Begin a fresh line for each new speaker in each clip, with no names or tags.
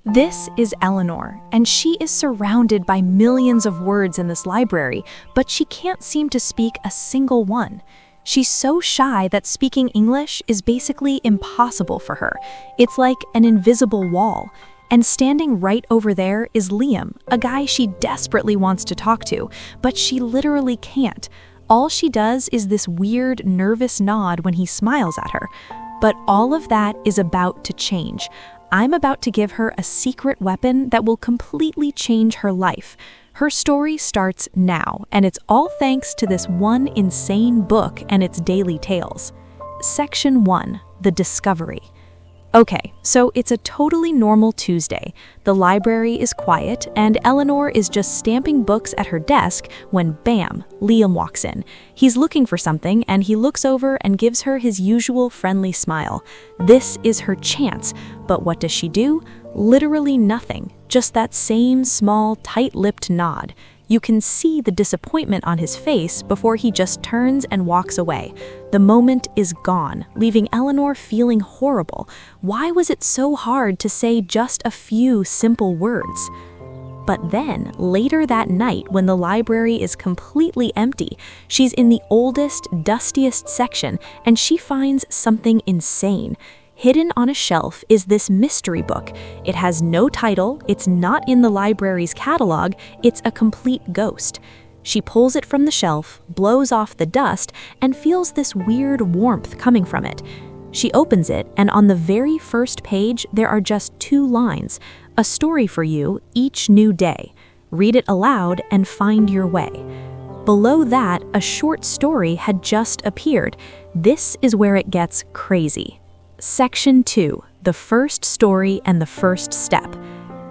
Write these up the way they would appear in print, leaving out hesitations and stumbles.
This is Eleanor, and she is surrounded by millions of words in this library, but she can't seem to speak a single one. She's so shy that speaking English is basically impossible for her. It's like an invisible wall. And standing right over there is Liam, a guy she desperately wants to talk to, but she literally can't. All she does is this weird, nervous nod when he smiles at her. But all of that is about to change. I'm about to give her a secret weapon that will completely change her life. Her story starts now, and it's all thanks to this one insane book and its daily tales. Section 1, The Discovery. Okay, so it's a totally normal Tuesday. The library is quiet, and Eleanor is just stamping books at her desk when bam, Liam walks in. He's looking for something, and he looks over and gives her his usual friendly smile. This is her chance, but what does she do? Literally nothing, just that same small, tight-lipped nod. You can see the disappointment on his face before he just turns and walks away. The moment is gone, leaving Eleanor feeling horrible. Why was it so hard to say just a few simple words? But then, later that night, when the library is completely empty, she's in the oldest, dustiest section, and she finds something insane. Hidden on a shelf is this mystery book. It has no title, it's not in the library's catalog, it's a complete ghost. She pulls it from the shelf, blows off the dust, and feels this weird warmth coming from it. She opens it, and on the very first page, there are just 2 lines. A story for you each new day. Read it aloud and find your way. Below that, a short story had just appeared. This is where it gets crazy. Section 2, The First Story and the First Step.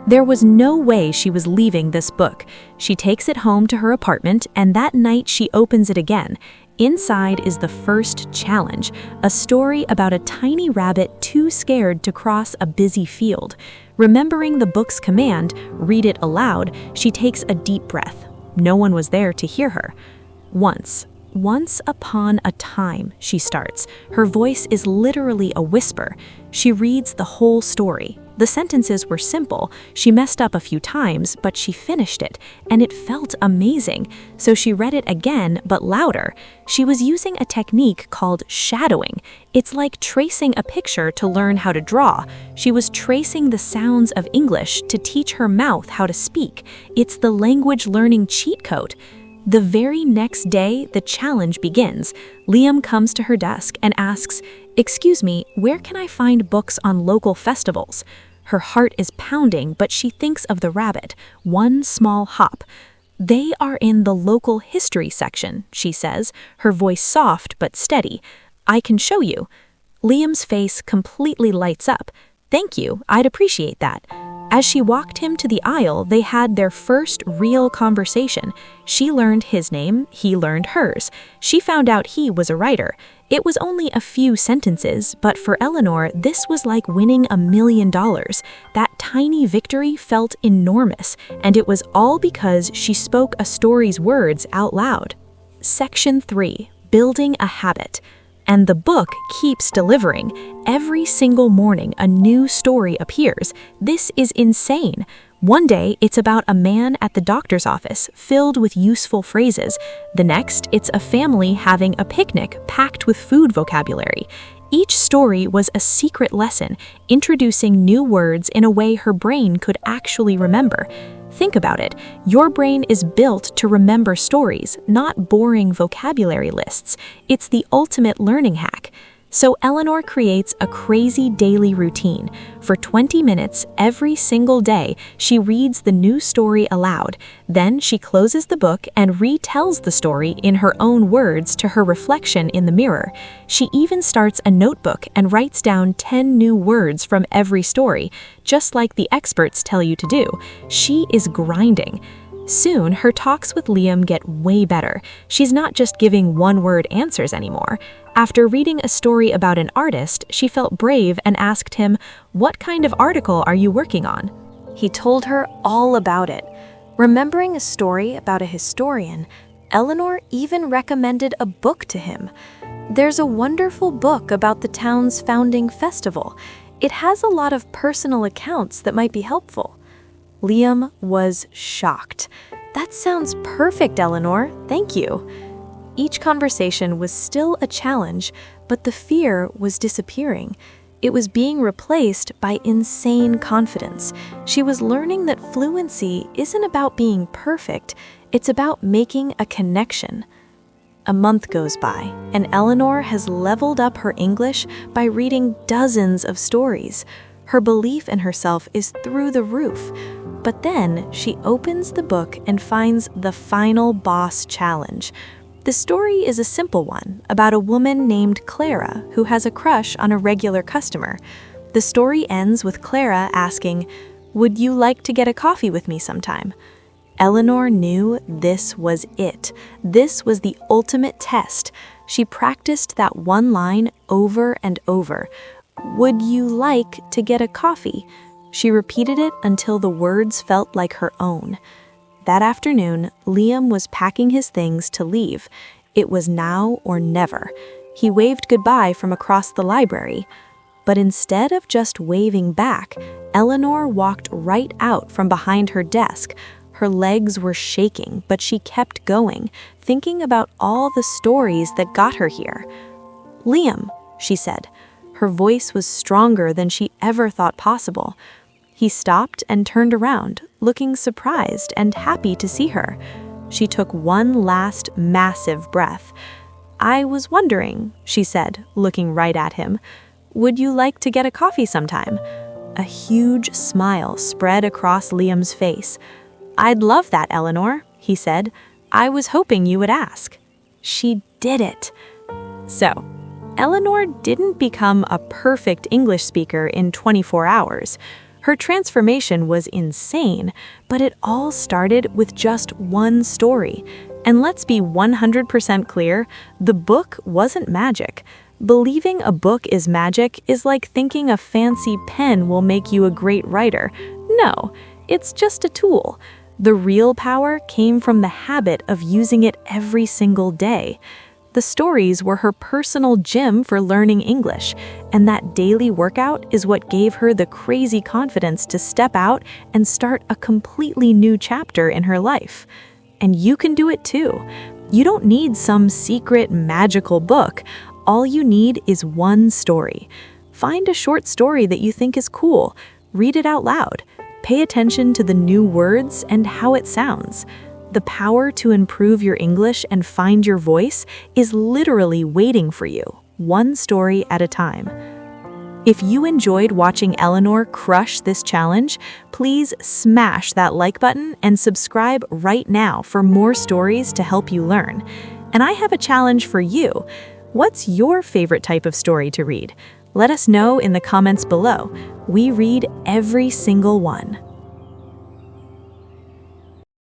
There was no way she was leaving this book. She takes it home to her apartment, and that night she opens it again. Inside is the first challenge, a story about a tiny rabbit too scared to cross a busy field. Remembering the book's command, read it aloud, she takes a deep breath. No one was there to hear her. Once upon a time, she starts. Her voice is literally a whisper. She reads the whole story. The sentences were simple. She messed up a few times, but she finished it, and it felt amazing. So she read it again, but louder. She was using a technique called shadowing. It's like tracing a picture to learn how to draw. She was tracing the sounds of English to teach her mouth how to speak. It's the language learning cheat code. The very next day, the challenge begins. Liam comes to her desk and asks, "Excuse me, where can I find books on local festivals?" Her heart is pounding, but she thinks of the rabbit, one small hop. "They are in the local history section," she says, her voice soft but steady. "I can show you." Liam's face completely lights up. "Thank you, I'd appreciate that." As she walked him to the aisle, they had their first real conversation. She learned his name, he learned hers. She found out he was a writer. It was only a few sentences, but for Eleanor, this was like winning $1 million. That tiny victory felt enormous, and it was all because she spoke a story's words out loud. Section 3, Building a Habit. And the book keeps delivering. Every single morning, a new story appears. This is insane. One day, it's about a man at the doctor's office, filled with useful phrases. The next, it's a family having a picnic packed with food vocabulary. Each story was a secret lesson, introducing new words in a way her brain could actually remember. Think about it. Your brain is built to remember stories, not boring vocabulary lists. It's the ultimate learning hack. So Eleanor creates a crazy daily routine. For 20 minutes every single day, she reads the new story aloud. Then she closes the book and retells the story in her own words to her reflection in the mirror. She even starts a notebook and writes down 10 new words from every story, just like the experts tell you to do. She is grinding. Soon, her talks with Liam get way better. She's not just giving one-word answers anymore. After reading a story about an artist, she felt brave and asked him, "What kind of article are you working on?" He told her all about it. Remembering a story about a historian, Eleanor even recommended a book to him. There's a wonderful book about the town's founding festival. It has a lot of personal accounts that might be helpful." Liam was shocked. "That sounds perfect, Eleanor. Thank you." Each conversation was still a challenge, but the fear was disappearing. It was being replaced by insane confidence. She was learning that fluency isn't about being perfect, it's about making a connection. A month goes by, and Eleanor has leveled up her English by reading dozens of stories. Her belief in herself is through the roof. But then she opens the book and finds the final boss challenge. The story is a simple one about a woman named Clara who has a crush on a regular customer. The story ends with Clara asking, "Would you like to get a coffee with me sometime?" Eleanor knew this was it. This was the ultimate test. She practiced that one line over and over. "Would you like to get a coffee?" She repeated it until the words felt like her own. That afternoon, Liam was packing his things to leave. It was now or never. He waved goodbye from across the library. But instead of just waving back, Eleanor walked right out from behind her desk. Her legs were shaking, but she kept going, thinking about all the stories that got her here. "Liam," she said. Her voice was stronger than she ever thought possible. He stopped and turned around, looking surprised and happy to see her. She took one last massive breath. "I was wondering," she said, looking right at him, "would you like to get a coffee sometime?" A huge smile spread across Liam's face. "I'd love that, Eleanor," he said. "I was hoping you would ask." She did it. So, Eleanor didn't become a perfect English speaker in 24 hours. Her transformation was insane, but it all started with just one story. And let's be 100% clear, the book wasn't magic. Believing a book is magic is like thinking a fancy pen will make you a great writer. No, it's just a tool. The real power came from the habit of using it every single day. The stories were her personal gym for learning English, and that daily workout is what gave her the crazy confidence to step out and start a completely new chapter in her life. And you can do it too. You don't need some secret magical book. All you need is one story. Find a short story that you think is cool. Read it out loud. Pay attention to the new words and how it sounds. The power to improve your English and find your voice is literally waiting for you, one story at a time. If you enjoyed watching Eleanor crush this challenge, please smash that like button and subscribe right now for more stories to help you learn. And I have a challenge for you. What's your favorite type of story to read? Let us know in the comments below. We read every single one.